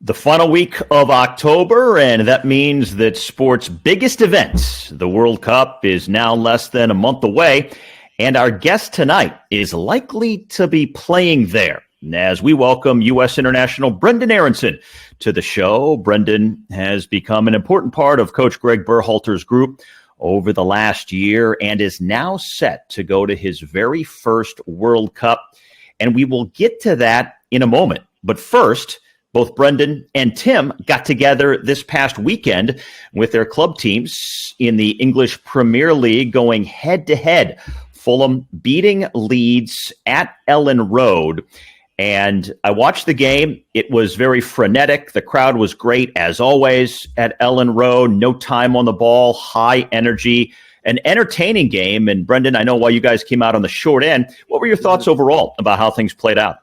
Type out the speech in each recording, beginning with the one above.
The final week of October, and that means that sports' biggest event, the World Cup, is now less than a month away, and our guest tonight is likely to be playing there. As we welcome U.S. international Brenden Aaronson to the show. Brenden has become an important part of Coach Greg Berhalter's group over the last year and is now set to go to his very first World Cup, and we will get to that in a moment. But first, both Brenden and Tim got together this past weekend with their club teams in the English Premier League, going head-to-head. Fulham beating Leeds at Ellen Road. And I watched the game. It was very frenetic. The crowd was great, as always, at Ellen Road. No time on the ball, high energy, an entertaining game. And Brenden, I know why you guys came out on the short end. What were your thoughts overall about how things played out?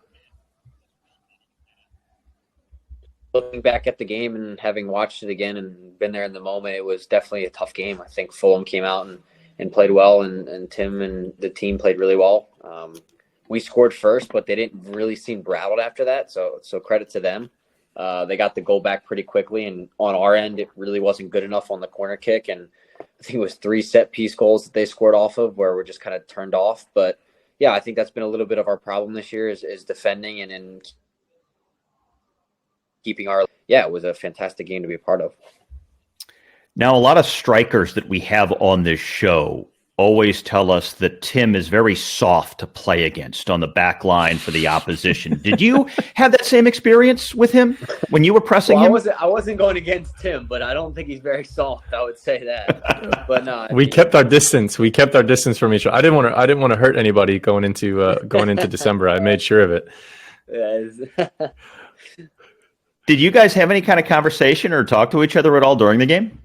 Looking back at the game and having watched it again and been there in the moment, it was definitely a tough game. I think Fulham came out and played well, and Tim and the team played really well. We scored first, but they didn't really seem rattled after that, so credit to them. They got the goal back pretty quickly, and on our end, it really wasn't good enough on the corner kick, and I think it was 3 set-piece goals that they scored off of where we're just kind of turned off. But, yeah, I think that's been a little bit of our problem this year is defending and keeping our – yeah, it was a fantastic game to be a part of. Now, a lot of strikers that we have on this show always tell us that Tim is very soft to play against on the back line for the opposition. Did you have that same experience with him when you were pressing him? I wasn't going against Tim, but I don't think he's very soft. I would say that. But no, we kept our distance. We kept our distance from each other. I didn't want to hurt anybody going into December. I made sure of it. Yeah. Did you guys have any kind of conversation or talk to each other at all during the game?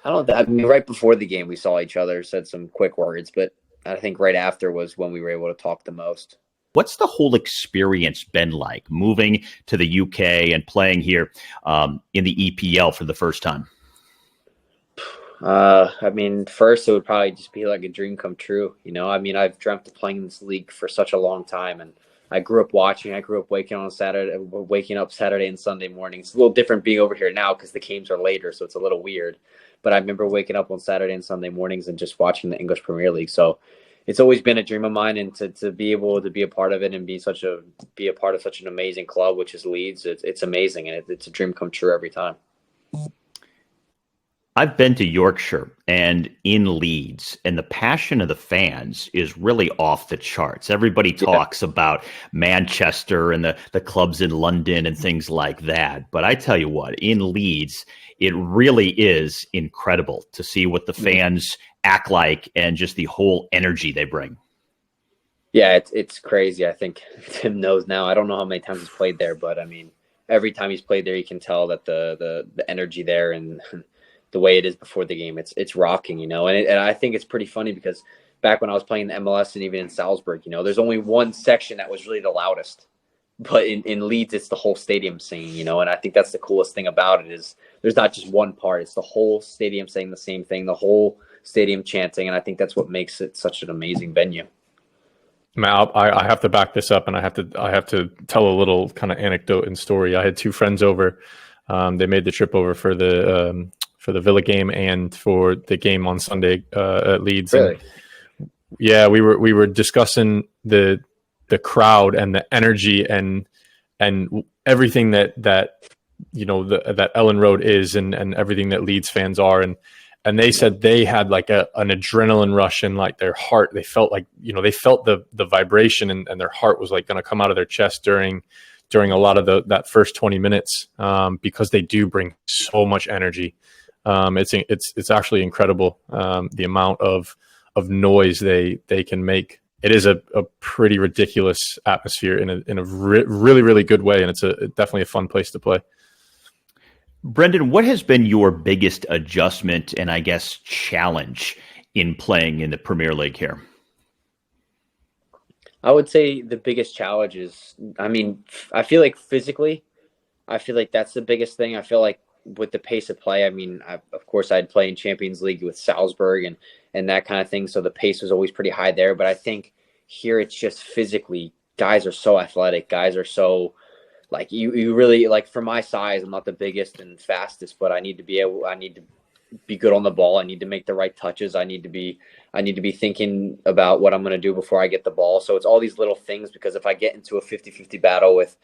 I mean, right before the game, we saw each other, said some quick words, but I think right after was when we were able to talk the most. What's the whole experience been like, moving to the UK and playing here in the EPL for the first time? I mean, first it would probably just be like a dream come true. You know, I mean, I've dreamt of playing in this league for such a long time, and I grew up watching. I grew up waking up Saturday and Sunday mornings. It's a little different being over here now because the games are later, so it's a little weird. But I remember waking up on Saturday and Sunday mornings and just watching the English Premier League. So it's always been a dream of mine, and to be able to be a part of it and be a part of such an amazing club, which is Leeds, it's amazing, and it's a dream come true every time. I've been to Yorkshire and in Leeds, and the passion of the fans is really off the charts. Everybody talks about Manchester and the clubs in London and things like that. But I tell you what, in Leeds, it really is incredible to see what the fans act like and just the whole energy they bring. Yeah, it's crazy. I think Tim knows now. I don't know how many times he's played there, but I mean, every time he's played there, you can tell that the energy there and the way it is before the game, it's rocking, you know. And I think it's pretty funny because back when I was playing the MLS and even in Salzburg, you know, there's only one section that was really the loudest. But in Leeds, it's the whole stadium singing, you know. And I think that's the coolest thing about it is there's not just one part. It's the whole stadium saying the same thing, the whole stadium chanting. And I think that's what makes it such an amazing venue. Man, I have to back this up, and I have to tell a little kind of anecdote and story. I had 2 friends over. They made the trip over for the Villa game and for the game on Sunday at Leeds. Really? And yeah, we were discussing the crowd and the energy and everything that you know that Ellen Road is and everything that Leeds fans are, and they said they had like an adrenaline rush in like their heart. They felt like, you know, they felt the vibration and their heart was like going to come out of their chest during a lot of that first 20 minutes because they do bring so much energy. It's actually incredible the amount of noise they can make. It is a pretty ridiculous atmosphere in a really, really good way, and it's definitely a fun place to play. Brenden, what has been your biggest adjustment and I guess challenge in playing in the Premier League here? I would say the biggest challenge is, I mean, I feel like physically, I feel like that's the biggest thing. I feel like with the pace of play, I mean, of course, I'd play in Champions League with Salzburg and that kind of thing, so the pace was always pretty high there. But I think here it's just physically, guys are so athletic. Guys are so like you really like for my size, I'm not the biggest and fastest, but I need to be good on the ball. I need to make the right touches. I need to be thinking about what I'm going to do before I get the ball. So it's all these little things, because if I get into a 50-50 battle with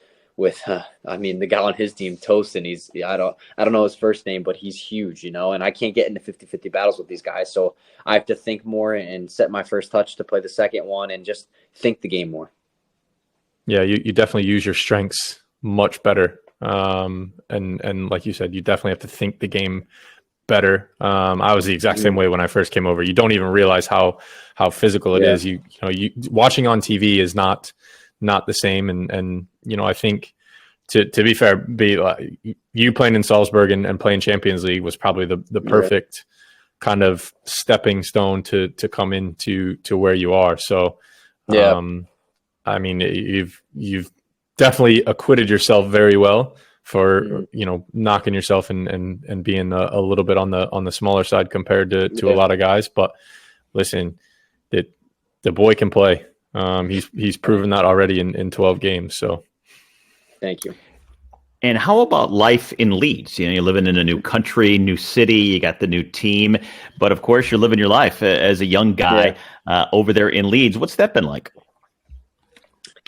the guy on his team, Tosin, I don't know his first name, but he's huge, and I can't get into 50-50 battles with these guys. So I have to think more and set my first touch to play the second one and just think the game more. Yeah, you definitely use your strengths much better. And like you said, you definitely have to think the game better. I was the exact same way when I first came over. You don't even realize how physical it is. You watching on TV is not the same. And I think to be fair, you playing in Salzburg and playing Champions League was probably the perfect kind of stepping stone to come into where you are. So, I mean, you've definitely acquitted yourself very well for knocking yourself and being a little bit on the smaller side compared to a lot of guys. But listen, the boy can play. He's proven that already in 12 games. So thank you. And how about life in Leeds? You're living in a new country, new city, you got the new team, but of course you're living your life as a young guy over there in Leeds. What's that been like?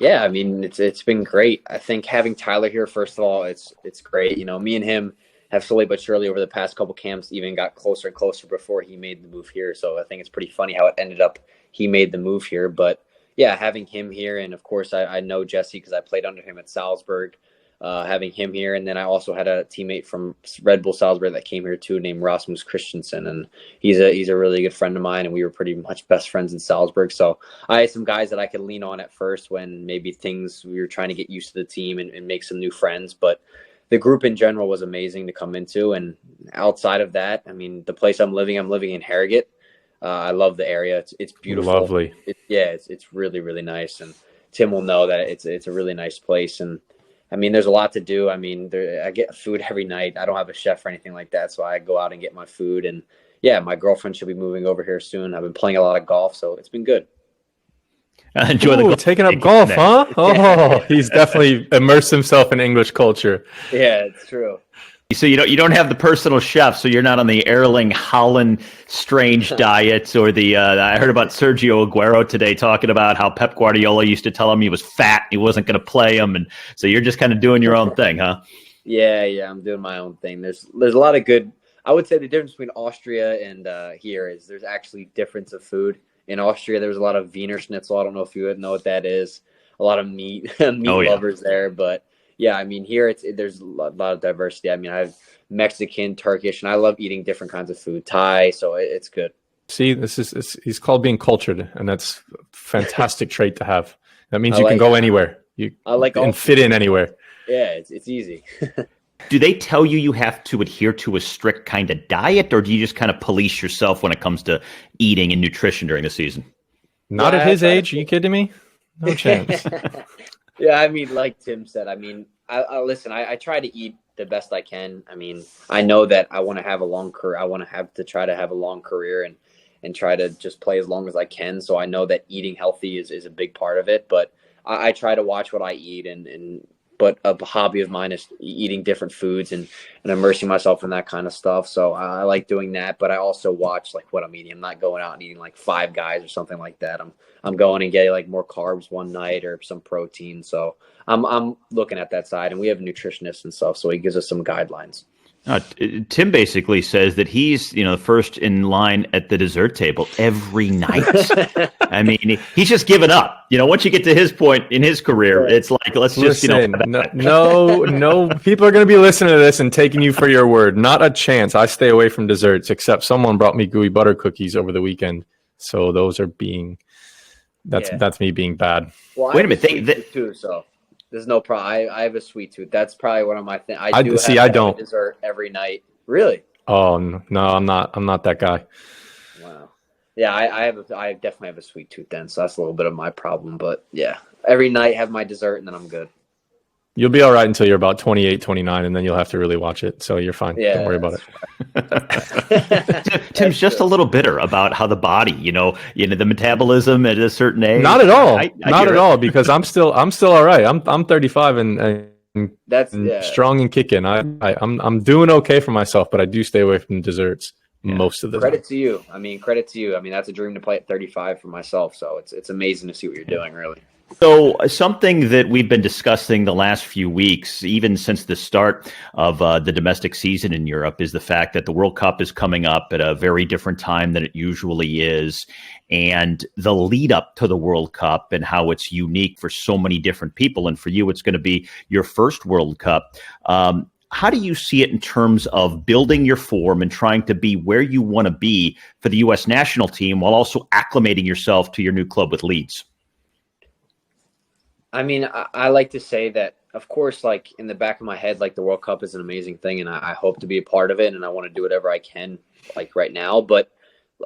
Yeah, I mean, it's been great. I think having Tyler here, first of all, it's great. Me and him have slowly but surely over the past couple camps even got closer and closer before he made the move here. So I think it's pretty funny how it ended up he made the move here. But yeah, having him here, and of course I know Jesse because I played under him at Salzburg. Having him here, and then I also had a teammate from Red Bull Salzburg that came here too, named Rasmus Christensen, and he's a really good friend of mine, and we were pretty much best friends in Salzburg. So I had some guys that I could lean on at first when maybe we were trying to get used to the team and make some new friends. But the group in general was amazing to come into, and outside of that, I mean, the place I'm living in Harrogate. I love the area. It's beautiful. Lovely. It's really, really nice, and Tim will know that it's a really nice place. And I mean, there's a lot to do. I mean, I get food every night. I don't have a chef or anything like that, so I go out and get my food. And yeah, my girlfriend should be moving over here soon. I've been playing a lot of golf, so it's been good. Enjoy the golf. Taking up golf, huh? Oh, he's definitely immersed himself in English culture. Yeah, it's true. So you don't have the personal chef, so you're not on the Erling Haaland strange diet, or the I heard about Sergio Aguero today talking about how Pep Guardiola used to tell him he was fat, he wasn't going to play him, and so you're just kind of doing your own thing, huh? Yeah, I'm doing my own thing. There's a lot of good. I would say the difference between Austria and here is there's actually difference of food. In Austria, there's a lot of Wiener Schnitzel. I don't know if you would know what that is. A lot of meat lovers there, but. Yeah, I mean, here there's a lot of diversity. I mean, I have Mexican, Turkish, and I love eating different kinds of food, Thai, so it's good. See, he's called being cultured, and that's a fantastic trait to have. That means you can go anywhere. You can fit in anywhere. Yeah, it's easy. Do they tell you have to adhere to a strict kind of diet, or do you just kind of police yourself when it comes to eating and nutrition during the season? Not at his age. Are you kidding me? No chance. Yeah, I mean, like Tim said, I mean, I try to eat the best I can. I mean, I know that I want to have a long career. I want to try to have a long career and try to just play as long as I can. So I know that eating healthy is a big part of it. But I try to watch what I eat. But a hobby of mine is eating different foods and immersing myself in that kind of stuff. So I like doing that. But I also watch like what I'm eating. I'm not going out and eating like Five Guys or something like that. I'm going and getting like more carbs one night or some protein. So I'm looking at that side, and we have a nutritionist and stuff, so he gives us some guidelines. Tim basically says that he's first in line at the dessert table every night. I mean, he's just given up. Once you get to his point in his career, it's like let's just no people are going to be listening to this and taking you for your word. Not a chance. I stay away from desserts, except someone brought me gooey butter cookies over the weekend, so those are being. That's me being bad. Well, wait a minute, too. So there's no problem. I have a sweet tooth. That's probably one of my things. I don't dessert every night. Really? Oh no, I'm not that guy. Wow. Yeah, I definitely have a sweet tooth then. So that's a little bit of my problem. But yeah, every night have my dessert and then I'm good. You'll be all right until you're about 28, 29, and then you'll have to really watch it. So you're fine. Yeah, don't worry about it. Tim's just a little bitter about how the body, the metabolism at a certain age. Not at all. Not at all, because I'm still all right. I'm 35 and That's strong and kicking. I'm doing okay for myself, but I do stay away from desserts most of the credit time. to you. Credit to you. That's a dream to play at 35 for myself. So it's amazing to see what you're doing, really. So something that we've been discussing the last few weeks, even since the start of the domestic season in Europe, is the fact that the World Cup is coming up at a very different time than it usually is. And the lead up to the World Cup and how it's unique for so many different people. And for you, it's going to be your first World Cup. How do you see it in terms of building your form and trying to be where you want to be for the U.S. national team while also acclimating yourself to your new club with Leeds? I like to say that, of course, like in the back of my head, like the World Cup is an amazing thing and I hope to be a part of it and I want to do whatever I can like right now. But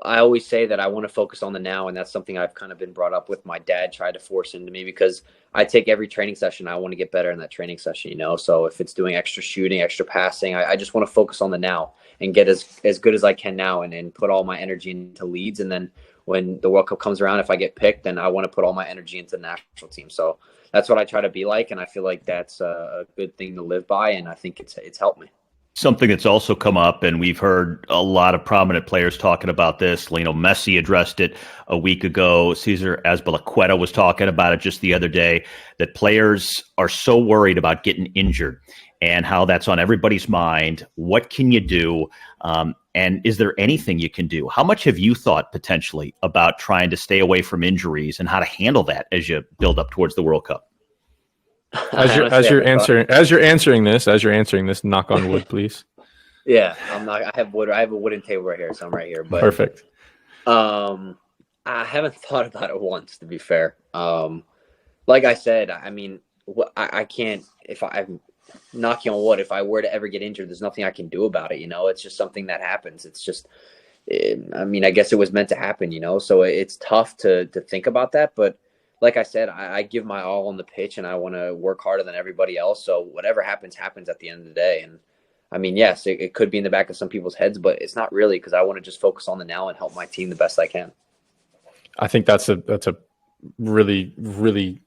I always say that I want to focus on the now. And that's something I've kind of been brought up with. My dad tried to force into me because I take every training session. I want to get better in that training session, So if it's doing extra shooting, extra passing, I just want to focus on the now and get as good as I can now and put all my energy into Leeds. And then when the World Cup comes around, if I get picked, then I want to put all my energy into the national team. So that's what I try to be like. And I feel like that's a good thing to live by. And I think it's helped me. Something that's also come up, and we've heard a lot of prominent players talking about this. Lionel Messi addressed it a week ago. Cesar Azpilicueta was talking about it just the other day, that players are so worried about getting injured and how that's on everybody's mind. What can you do? And is there anything you can do? How much have you thought potentially about trying to stay away from injuries and how to handle that as you build up towards the World Cup? As you're answering this, knock on wood, please. Yeah, I'm not. I have wood. I have a wooden table right here, so I'm right here. But perfect. I haven't thought about it once, to be fair. Like I said, I can't. If I'm knocking on wood, if I were to ever get injured, there's nothing I can do about it. It's just something that happens. It's just. I guess it was meant to happen. So it's tough to think about that, but. Like I said, I give my all on the pitch and I want to work harder than everybody else. So whatever happens at the end of the day. And yes, it could be in the back of some people's heads, but it's not really, because I want to just focus on the now and help my team the best I can. I think that's a really, really,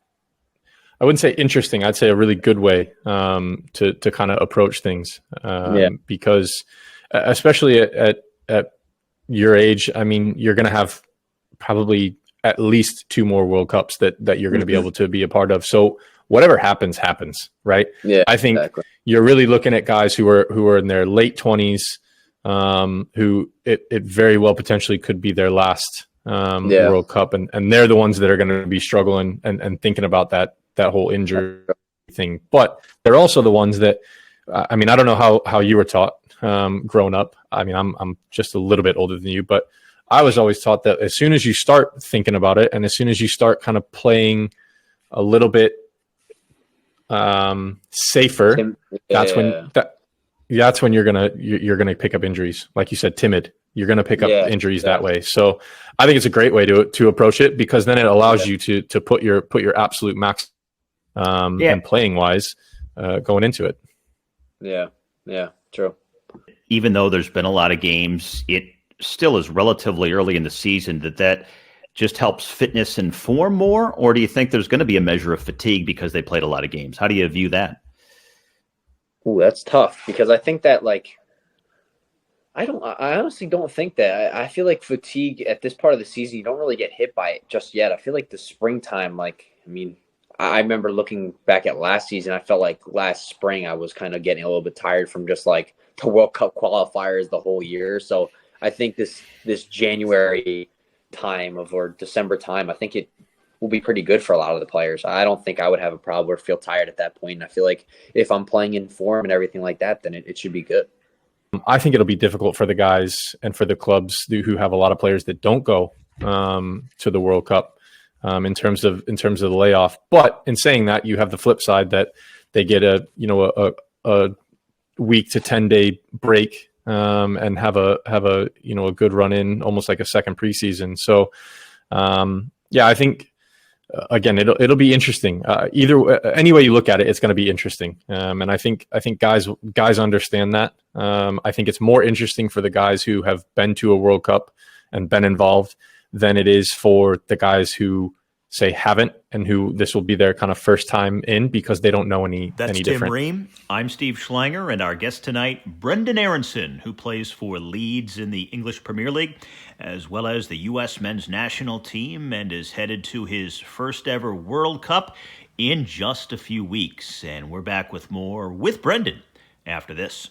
I wouldn't say interesting. I'd say a really good way to kind of approach things. Because especially at your age, you're going to have probably at least 2 more World Cups that you're going to be able to be a part of. So whatever happens, right? Yeah, I think exactly. You're really looking at guys who are in their late 20s, who it very well potentially could be their last World Cup, and they're the ones that are going to be struggling and thinking about that whole injury thing. But they're also the ones that, I don't know how you were taught growing up. I'm just a little bit older than you, but I was always taught that as soon as you start thinking about it and as soon as you start kind of playing a little bit safer, that's when you're gonna pick up injuries. Like you said, timid. You're gonna pick up injuries that way. So I think it's a great way to approach it, because then it allows you to put your absolute max and playing wise going into it. Yeah, true. Even though there's been a lot of games, it still is relatively early in the season. That just helps fitness and form more, or do you think there's going to be a measure of fatigue because they played a lot of games? How do you view that? Ooh, that's tough, because I think that I honestly don't think that. I feel like fatigue at this part of the season, you don't really get hit by it just yet. I feel like the springtime, I remember looking back at last season, I felt like last spring I was kind of getting a little bit tired from just the World Cup qualifiers the whole year. So I think this January time or December time, I think it will be pretty good for a lot of the players. I don't think I would have a problem or feel tired at that point. And I feel like if I'm playing in form and everything like that, then it should be good. I think it'll be difficult for the guys and for the clubs who have a lot of players that don't go to the World Cup in terms of the layoff. But in saying that, you have the flip side that they get a week to 10-day break and have a good run in, almost like a second preseason. So I think again it'll be interesting. Any way you look at it, it's going to be interesting. And I think guys understand that. I think it's more interesting for the guys who have been to a World Cup and been involved than it is for the guys who say haven't, and who this will be their kind of first time in because they don't know any That's Tim different. Ream. I'm Steve Schlanger, and our guest tonight, Brenden Aaronson, who plays for Leeds in the English Premier League, as well as the U.S. men's national team, and is headed to his first ever World Cup in just a few weeks. And we're back with more with Brenden after this.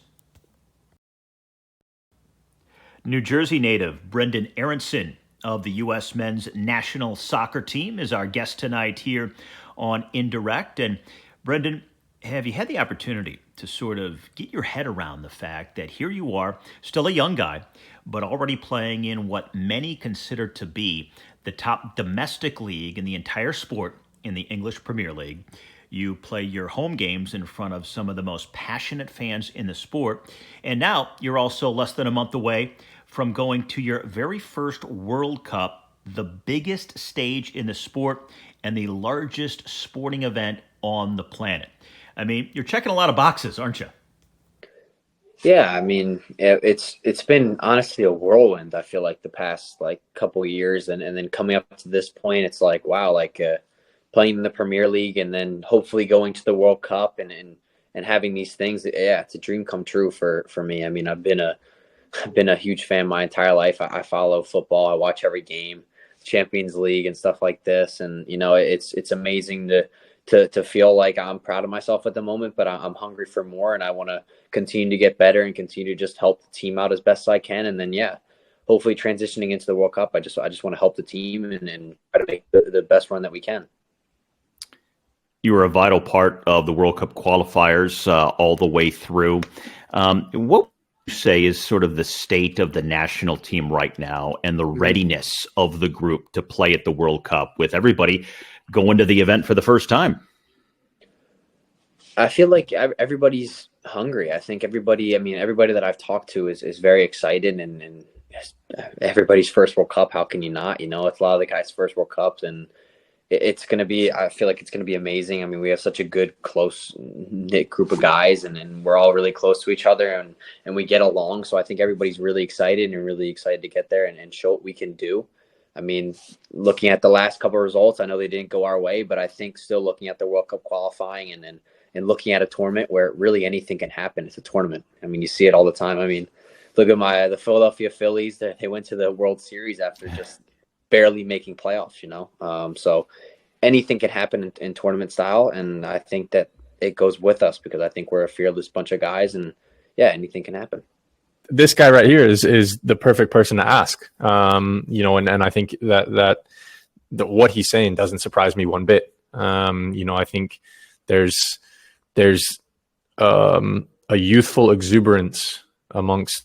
New Jersey native Brenden Aaronson of the U.S. men's national soccer team is our guest tonight here on Indirect. And Brenden, have you had the opportunity to sort of get your head around the fact that here you are, still a young guy, but already playing in what many consider to be the top domestic league in the entire sport in the English Premier League? You play your home games in front of some of the most passionate fans in the sport. And now you're also less than a month away from going to your very first World Cup, the biggest stage in the sport and the largest sporting event on the planet. I mean, you're checking a lot of boxes, aren't you? Yeah, I mean, it's been honestly a whirlwind. I feel like the past couple of years, and then coming up to this point, it's like wow, playing in the Premier League and then hopefully going to the World Cup and having these things. Yeah, it's a dream come true for me. I mean, I've been a huge fan my entire life. I follow football. I watch every game, Champions League and stuff like this. And, it's amazing to feel like I'm proud of myself at the moment, but I'm hungry for more, and I want to continue to get better and continue to just help the team out as best I can. And then, hopefully transitioning into the World Cup, I just want to help the team and try to make the best run that we can. You were a vital part of the World Cup qualifiers all the way through. What would you say is sort of the state of the national team right now and the readiness of the group to play at the World Cup with everybody going to the event for the first time? I feel like everybody's hungry. I think everybody that I've talked to is very excited, and everybody's first World Cup. How can you not? It's a lot of the guys' first World Cups, and it's going to be, I feel like it's going to be amazing. I mean, we have such a good, close knit group of guys, and we're all really close to each other, and we get along. So I think everybody's really excited to get there and show what we can do. I mean, looking at the last couple of results, I know they didn't go our way, but I think still looking at the World Cup qualifying and looking at a tournament where really anything can happen. It's a tournament. I mean, you see it all the time. I mean, look at the Philadelphia Phillies. They went to the World Series after just barely making playoffs, so anything can happen in tournament style, and I think that it goes with us because I think we're a fearless bunch of guys, and anything can happen. This guy right here is the perfect person to ask, and I think that what he's saying doesn't surprise me one bit. I think there's a youthful exuberance amongst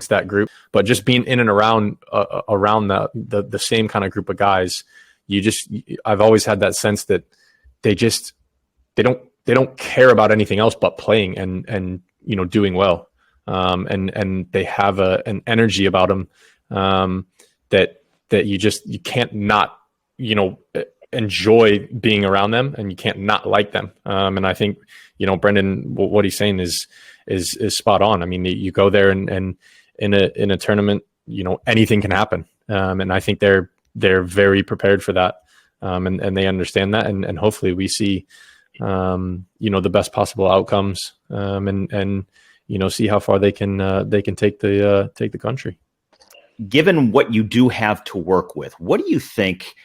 that group, but just being in and around the same kind of group of guys, I've always had that sense that they don't care about anything else but playing and doing well, and they have an energy about them that you can't not enjoy being around them, and you can't not like them. And I think Brenden, what he's saying is spot on. I mean, you go there and in a tournament, anything can happen. And I think they're very prepared for that. And they understand that. And hopefully we see, the best possible outcomes, and see how far they can take the country. Given what you do have to work with, what do you think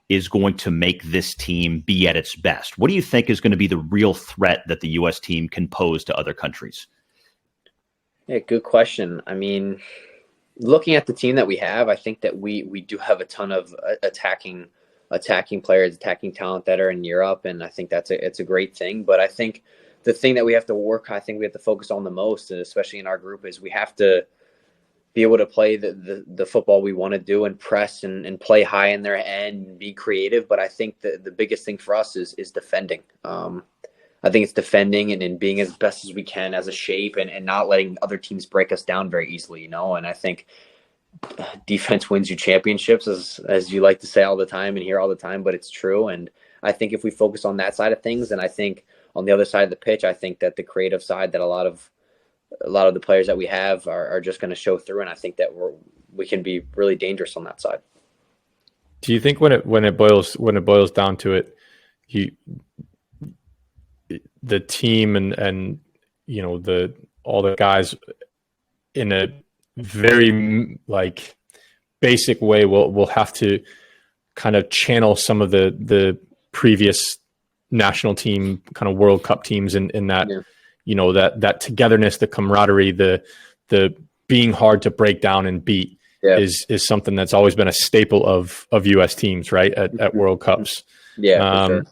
is going to make this team be at its best? What do you think is going to be the real threat that the U.S. team can pose to other countries? Yeah, good question. I mean, looking at the team that we have, I think that we do have a ton of attacking players, attacking talent that are in Europe, and I think it's a great thing. But I think the thing that we have to focus on the most, and especially in our group, is we have to be able to play the football we want to do and press and play high in their end and be creative. But I think the biggest thing for us is defending. I think it's defending and being as best as we can as a shape and not letting other teams break us down very easily, And I think defense wins you championships, as you like to say all the time and hear all the time, but it's true. And I think if we focus on that side of things, and I think on the other side of the pitch, I think that the creative side that a lot of the players that we have are just going to show through. And I think that we can be really dangerous on that side. Do you think when it boils down to it, the team and all the guys in a very like basic way will have to kind of channel some of the previous national team kind of World Cup teams in that, that togetherness, the camaraderie, the being hard to break down and beat is something that's always been a staple of US teams, right? At World Cups. Yeah. For sure.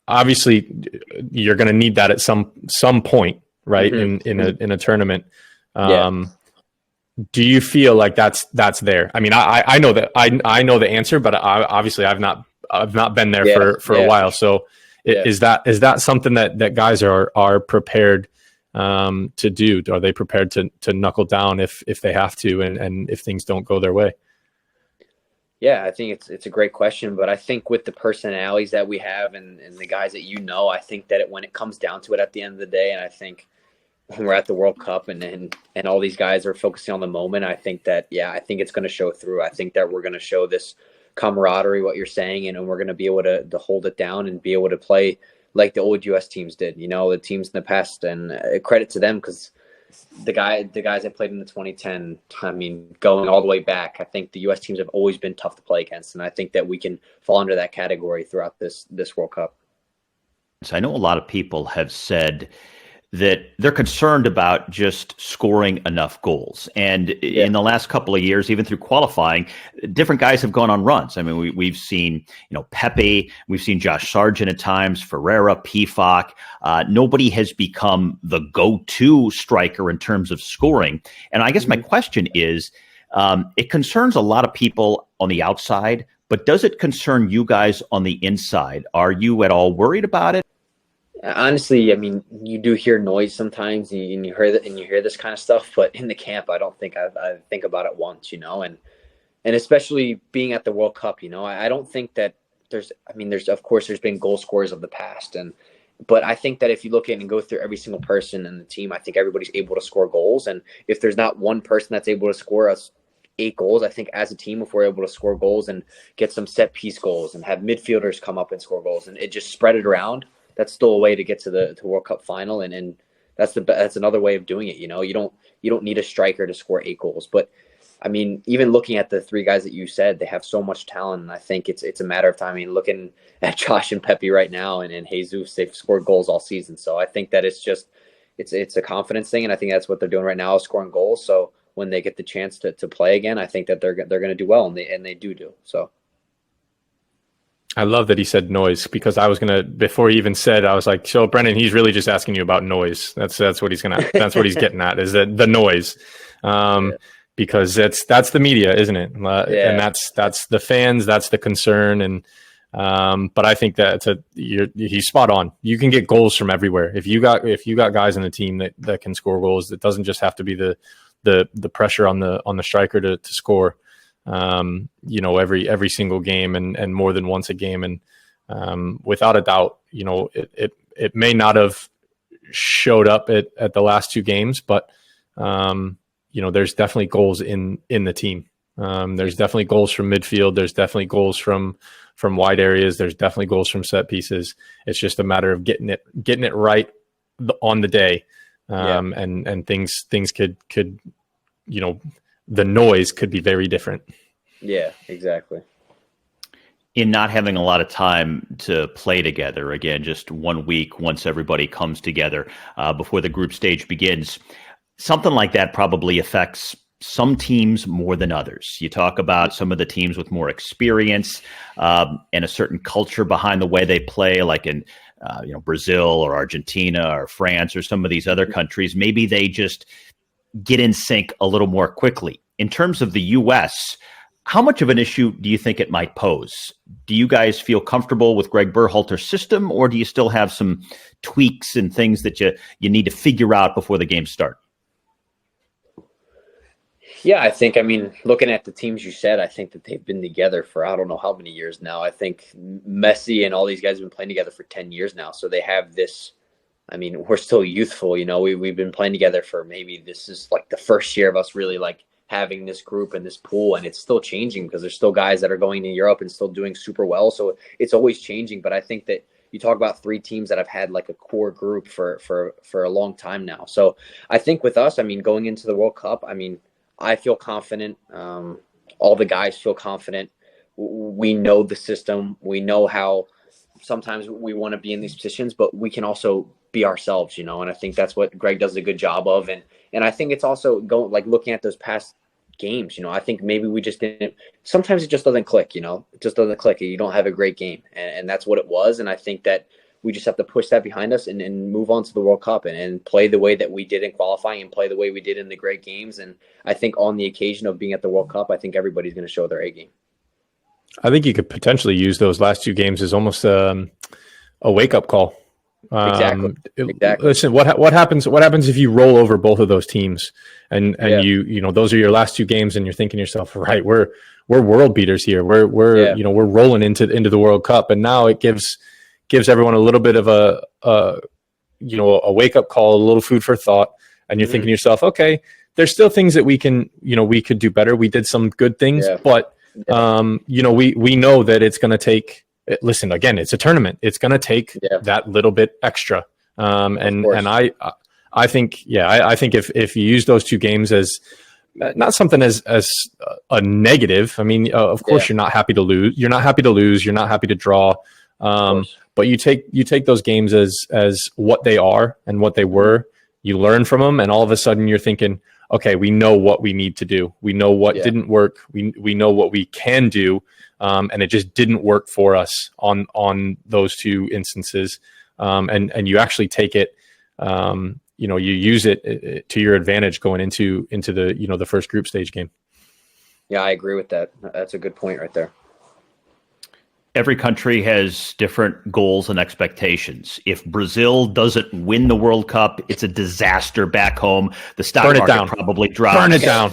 Obviously you're going to need that at some point, right? In a tournament. Do you feel like that's there? I mean, I know that I know the answer, but obviously I've not been there for a while. So is that something that guys are prepared to do? Are they prepared to knuckle down if they have to and if things don't go their way? Yeah, I think it's a great question, but I think with the personalities that we have and the guys that I think that when it comes down to it at the end of the day, and I think when we're at the World Cup and all these guys are focusing on the moment, I think that, I think it's going to show through. I think that we're going to show this camaraderie, what you're saying, and we're going to be able to hold it down and be able to play like the old U.S. teams did, the teams in the past, and credit to them because the guys that played in the 2010, I mean, going all the way back, I think the U.S. teams have always been tough to play against, and I think that we can fall under that category throughout this World Cup. So I know a lot of people have said that they're concerned about just scoring enough goals. And in the last couple of years, even through qualifying, different guys have gone on runs. I mean, we've seen, Pepe, we've seen Josh Sargent at times, Ferreira, Pefok. Nobody has become the go-to striker in terms of scoring. And I guess my question is, it concerns a lot of people on the outside, but does it concern you guys on the inside? Are you at all worried about it? Honestly, I mean, you do hear noise sometimes, and you hear this kind of stuff. But in the camp, I don't think I think about it once, and especially being at the World Cup, I don't think that there's of course there's been goal scorers of the past, but I think that if you look at and go through every single person in the team, I think everybody's able to score goals. And if there's not one person that's able to score us 8 goals, I think as a team, if we're able to score goals and get some set piece goals and have midfielders come up and score goals and it just spread it around, that's still a way to get to the World Cup final, and that's another way of doing it. You don't need a striker to score 8 goals, but I mean, even looking at the 3 guys that you said, they have so much talent, and I think it's a matter of time. I mean, looking at Josh and Pepe right now, and Jesus, they've scored goals all season. So I think that it's a confidence thing, and I think that's what they're doing right now, is scoring goals. So when they get the chance to play again, I think that they're going to do well, and they do. So. I love that he said noise, because I was before he even said, I was like, so Brenden, he's really just asking you about noise. That's what he's that's what he's getting at, is that the noise. Because that's the media, isn't it? And that's the fans, that's the concern. And, but I think that he's spot on. You can get goals from everywhere. If you got guys in the team that can score goals, it doesn't just have to be the pressure on the striker to score. Every single game and more than once a game. And without a doubt, it may not have showed up at the last 2 games, but there's definitely goals in the team. There's definitely goals from midfield. There's definitely goals from wide areas. There's definitely goals from set pieces. It's just a matter of getting it right on the day. And things could the noise could be very different. Yeah, exactly. In not having a lot of time to play together, again, just 1 week once everybody comes together before the group stage begins, something like that probably affects some teams more than others. You talk about some of the teams with more experience and a certain culture behind the way they play, like in Brazil or Argentina or France or some of these other countries. Maybe they just get in sync a little more quickly. In terms of the U.S., how much of an issue do you think it might pose? Do you guys feel comfortable with Greg Berhalter's system, or do you still have some tweaks and things that you need to figure out before the games start? Yeah, I think, looking at the teams you said, I think that they've been together for I don't know how many years now. I think Messi and all these guys have been playing together for 10 years now. So they have this, we're still youthful, we've been playing together for maybe this is like the first year of us really like having this group and this pool, and it's still changing because there's still guys that are going to Europe and still doing super well. So it's always changing. But I think that you talk about 3 teams that have had like a core group for a long time now. So I think with us, I mean, going into the World Cup, I mean, I feel confident. All the guys feel confident. We know the system. We know how sometimes we want to be in these positions, but we can also be ourselves, and I think that's what Greg does a good job of. And I think it's also looking at those past games, I think maybe we just didn't, sometimes it just doesn't click, it just doesn't click. You don't have a great game. And that's what it was. And I think that we just have to push that behind us and move on to the World Cup and play the way that we did in qualifying and play the way we did in the great games. And I think on the occasion of being at the World Cup, I think everybody's going to show their A game. I think you could potentially use those last 2 games as almost a wake-up call. Exactly. Listen, what happens if you roll over both of those teams and you those are your last 2 games and you're thinking to yourself, right, we're world beaters here. We're rolling into the World Cup, and now it gives everyone a little bit of a wake-up call, a little food for thought, and you're thinking to yourself, okay, there's still things that we could do better. We did some good things, but we know that it's going to take. Listen, again, it's a tournament. It's going to take that little bit extra. And I think if you use those 2 games as not something as a negative. I mean, of course, you're not happy to lose. You're not happy to lose. You're not happy to draw. But you take those games as what they are and what they were. You learn from them, and all of a sudden you're thinking, okay, we know what we need to do. We know what didn't work. We know what we can do, and it just didn't work for us on those 2 instances. And you actually take it, you use it to your advantage going into the the first group stage game. Yeah, I agree with that. That's a good point right there. Every country has different goals and expectations. If Brazil doesn't win the World Cup, it's a disaster back home. The stock market probably drops. Burn it down.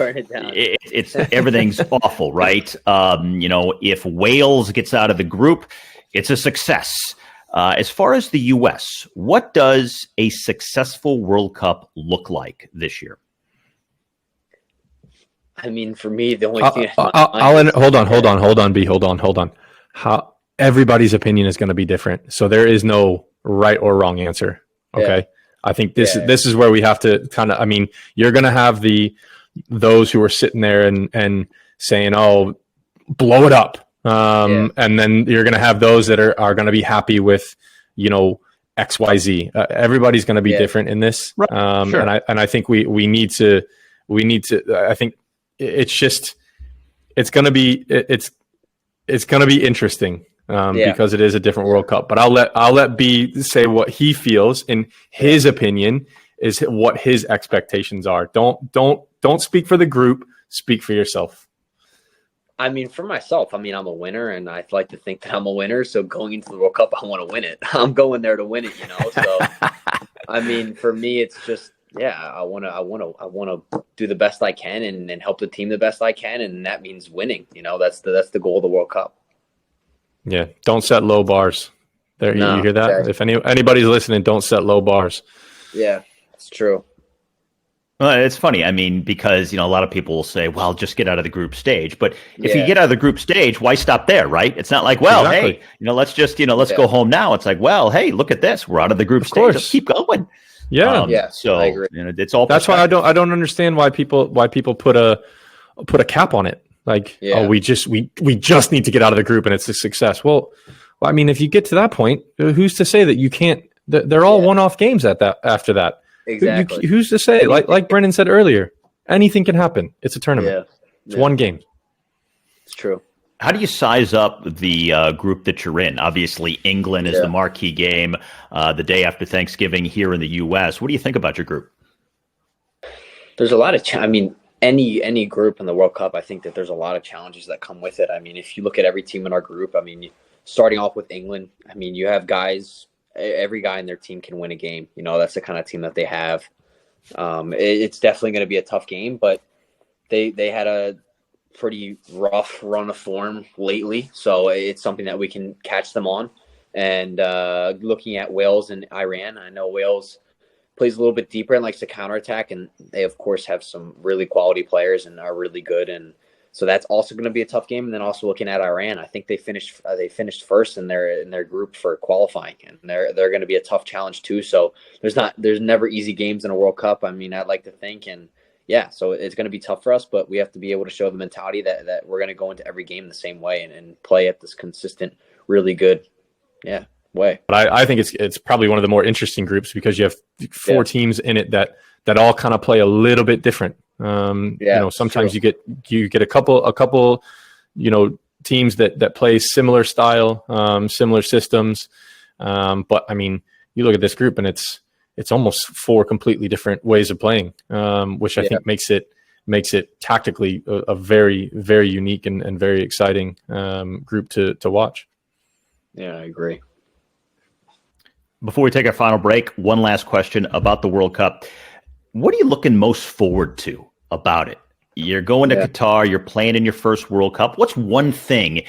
It's everything's awful, right? If Wales gets out of the group, it's a success. As far as the U.S., what does a successful World Cup look like this year? I mean, for me, the only thing. Hold on. How everybody's opinion is going to be different, so there is no right or wrong answer. Okay, I think this is where we have to kind of. I mean, you're going to have those who are sitting there and saying, "Oh, blow it up," and then you're going to have those that are going to be happy with, XYZ. Everybody's going to be different in this, right. Sure. And I think we need to. I think it's going to be interesting because it is a different World Cup. But I'll let B say what he feels in his opinion is what his expectations are. Don't speak for the group. Speak for yourself. I mean, for myself, I'm a winner, and I like to think that I'm a winner. So going into the World Cup, I want to win it. I'm going there to win it, So, I mean, for me, it's just. I want to do the best I can and help the team the best I can, and that means winning. That's the goal of the World Cup. Yeah, don't set low bars. You hear that? Exactly. If anybody's listening, don't set low bars. Yeah, it's true. Well, it's funny. I mean, because a lot of people will say, "Well, just get out of the group stage." But if you get out of the group stage, why stop there, right? It's not like, well, hey, let's just let's go home now. It's like, well, hey, look at this. We're out of the group stage. Let's keep going. Yeah. So I agree. It's all. That's why I don't understand why people put a cap on it. Like, we just need to get out of the group and it's a success. Well, I mean, if you get to that point, who's to say that you can't? They're all one-off games after that. Exactly. Who's to say? Like Brenden said earlier, anything can happen. It's a tournament. It's one game. It's true. How do you size up the group that you're in? Obviously, England is the marquee game the day after Thanksgiving here in the U.S. What do you think about your group? There's a lot of any group in the World Cup, I think that there's a lot of challenges that come with it. I mean, if you look at every team in our group, I mean, starting off with England, I mean, you have guys, every guy in their team can win a game. That's the kind of team that they have. It's definitely going to be a tough game, but they had a pretty rough run of form lately, so it's something that we can catch them on. And looking at Wales and Iran, I know Wales plays a little bit deeper and likes to counterattack. And they, of course, have some really quality players and are really good. And so that's also going to be a tough game. And then also looking at Iran, I think they finished first in their group for qualifying, and they're going to be a tough challenge too. So there's never easy games in a World Cup. I mean, I'd like to think, and yeah, so it's going to be tough for us, but we have to be able to show the mentality that we're going to go into every game the same way and play at this consistent, really good, way. But I think it's probably one of the more interesting groups because you have four teams in it that all kind of play a little bit different. Sometimes you get a couple teams that play similar style, similar systems. But I mean, you look at this group and it's almost four completely different ways of playing, which I think makes it tactically a very, very unique and very exciting group to watch. Yeah, I agree. Before we take our final break, one last question about the World Cup. What are you looking most forward to about it? You're going to Qatar, you're playing in your first World Cup. What's one thing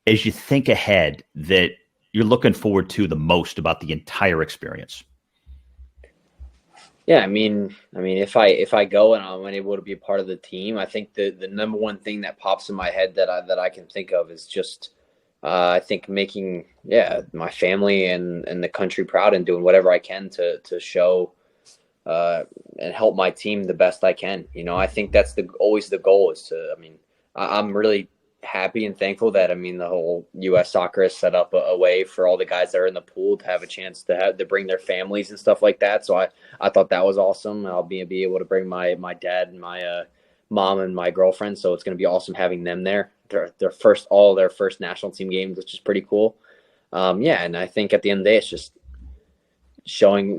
as you think ahead that you're looking forward to the most about the entire experience? Yeah, I mean, if I go and I'm able to be a part of the team, I think the number one thing that pops in my head that I can think of is just I think making my family and the country proud and doing whatever I can to show and help my team the best I can. I think that's always the goal is to. I mean, I'm really happy and thankful that the whole U.S. soccer has set up a way for all the guys that are in the pool to have a chance to bring their families and stuff like that. So I thought that was awesome. I'll be able to bring my dad and my mom and my girlfriend. So it's going to be awesome having them there. Their first national team games, which is pretty cool. And I think at the end of the day, it's just showing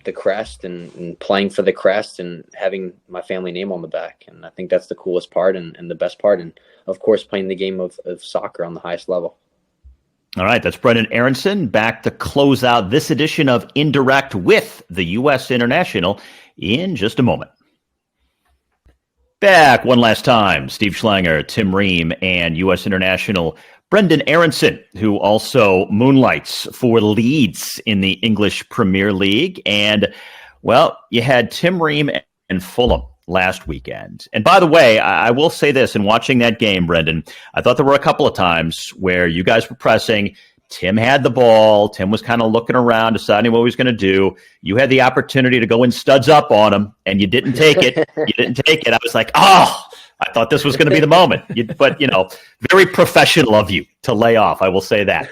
the crest and playing for the crest and having my family name on the back. And I think that's the coolest part and the best part. And of course, playing the game of soccer on the highest level. All right, that's Brenden Aaronson back to close out this edition of Indirect with the U.S. International in just a moment. Back one last time, Steve Schlanger, Tim Ream, and U.S. International Brenden Aaronson, who also moonlights for Leeds in the English Premier League. And, well, you had Tim Ream and Fulham last weekend. And by the way, I will say this, in watching that game, Brenden, I thought there were a couple of times where you guys were pressing. Tim had the ball. Tim was kind of looking around, deciding what he was going to do. You had the opportunity to go in studs up on him, and you didn't take it. I was like, I thought this was going to be the moment. But very professional of you to lay off, I will say that.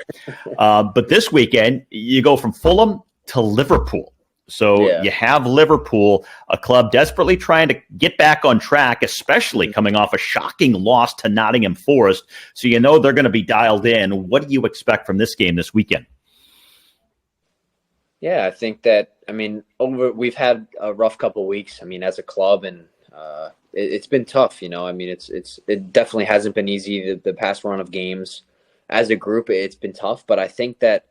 But this weekend, you go from Fulham to Liverpool. So you have Liverpool, a club desperately trying to get back on track, especially coming off a shocking loss to Nottingham Forest. So they're going to be dialed in. What do you expect from this game this weekend? Yeah, I think that, we've had a rough couple of weeks, as a club, and it's been tough, it definitely hasn't been easy the past run of games. As a group, it's been tough, but I think that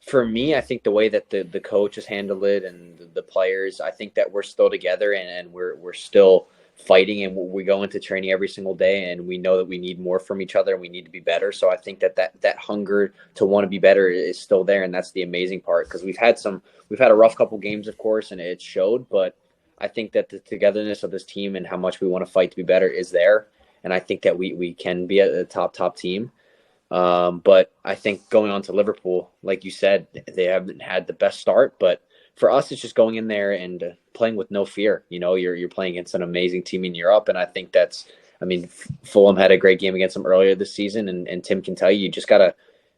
for me, I think the way that the coach has handled it and the players, I think that we're still together and we're still fighting, and we go into training every single day, and we know that we need more from each other and we need to be better. So I think that hunger to want to be better is still there, and that's the amazing part, because we've had a rough couple games, of course, and it showed, but I think that the togetherness of this team and how much we want to fight to be better is there, and I think that we can be a top team. But I think going on to Liverpool, like you said, they haven't had the best start, but for us, it's just going in there and playing with no fear. You're playing against an amazing team in Europe. And I think Fulham had a great game against them earlier this season. And Tim can tell you,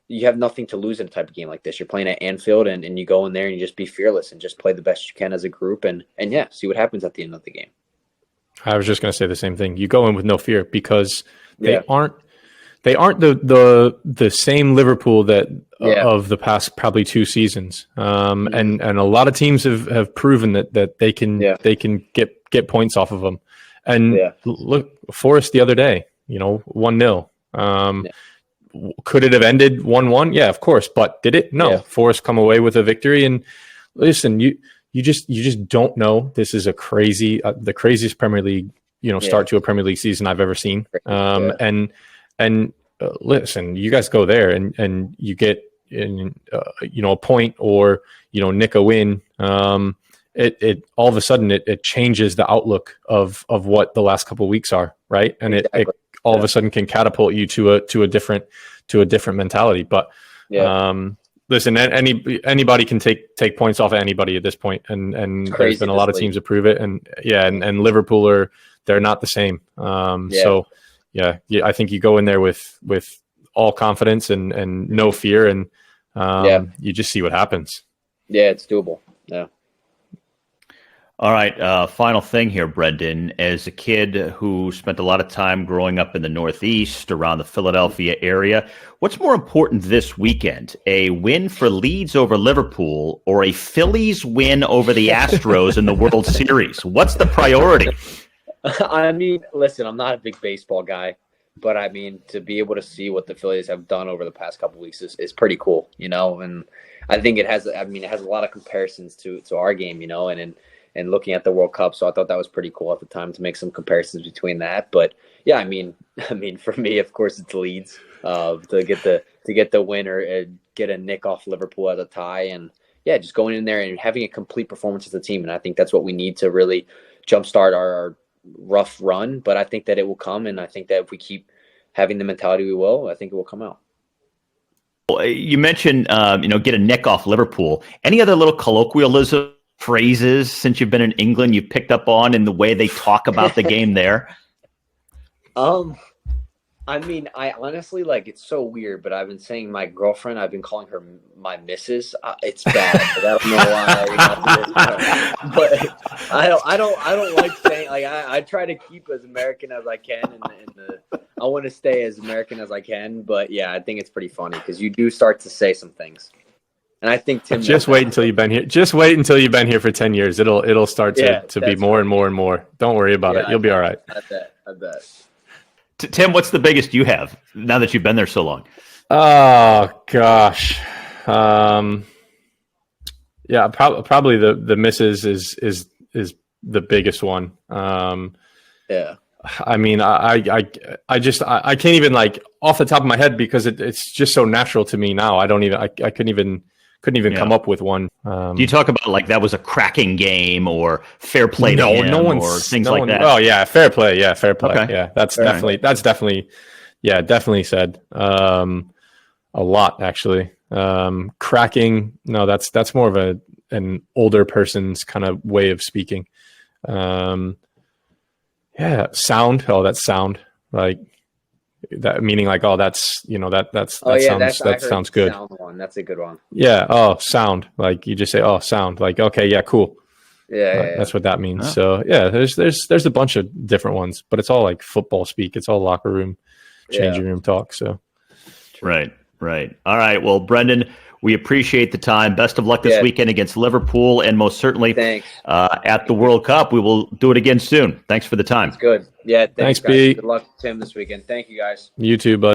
you have nothing to lose in a type of game like this. You're playing at Anfield and you go in there and you just be fearless and just play the best you can as a group and see what happens at the end of the game. I was just going to say the same thing. You go in with no fear because they aren't the same Liverpool that of the past probably 2 seasons. And a lot of teams have proven that they can get points off of them. And look, Forest the other day, 1-0. Could it have ended 1-1? Yeah, of course. But did it? No. Yeah. Forest come away with a victory. And listen, you just don't know. This is the craziest Premier League, start to a Premier League season I've ever seen. And listen, you guys go there and you get a point or nick a win, it all of a sudden it changes the outlook of what the last couple of weeks are, right? And it all of a sudden can catapult you to a different mentality. But listen, anybody can take points off of anybody at this point, and there's been a lot of teams that prove it, and Liverpool they're not the same. So I think you go in there with all confidence and no fear, and you just see what happens. Yeah, it's doable. Yeah. All right, final thing here, Brenden. As a kid who spent a lot of time growing up in the Northeast, around the Philadelphia area, what's more important this weekend, a win for Leeds over Liverpool or a Phillies win over the Astros in the World Series? What's the priority? I mean, listen, I'm not a big baseball guy, but I mean, to be able to see what the Phillies have done over the past couple of weeks is pretty cool, and I think it has a lot of comparisons to our game, and looking at the World Cup. So I thought that was pretty cool at the time to make some comparisons between that. But yeah, I mean, for me, of course, it's Leeds to get the win or get a nick off Liverpool as a tie, and just going in there and having a complete performance as a team. And I think that's what we need to really jumpstart our rough run. But I think that it will come, and I think that if we keep having the mentality we will, I think it will come out. You mentioned, get a nick off Liverpool. Any other little colloquialism phrases since you've been in England you've picked up on in the way they talk about the game there? I mean, I honestly, it's so weird, but I've been saying my girlfriend, I've been calling her my missus. It's bad, but I don't know why. But I don't like saying, I try to keep as American as I can, and I want to stay as American as I can. But yeah, I think it's pretty funny because you do start to say some things. And I think Tim. Just wait until you've been here. Just wait until you've been here for 10 years. It'll start to be more and more and more. Don't worry about it. You'll be all right. I bet. Tim, what's the biggest you have now that you've been there so long? Oh gosh, probably the misses is the biggest one. I mean, I can't even off the top of my head because it's just so natural to me now. I couldn't even come up with one. Do you talk about that was a cracking game or fair play to him or things like that? Oh yeah, fair play. Yeah, fair play. Okay. Yeah, that's definitely said a lot actually. Cracking, no, that's more of an older person's kind of way of speaking. Sound. Oh, that's sound. That meaning that sounds good. Sound one. That's a good one. Yeah. Oh, sound. You just say, oh, sound. Okay, yeah, cool. Yeah. That's what that means. Oh. So yeah, there's a bunch of different ones, but it's all football speak. It's all locker room, changing room talk. So. Right. All right. Well, Brenden, we appreciate the time. Best of luck this weekend against Liverpool, and most certainly at the World Cup. We will do it again soon. Thanks for the time. That's good. Yeah. Thanks guys. Pete. Good luck, Tim, this weekend. Thank you, guys. You too, bud.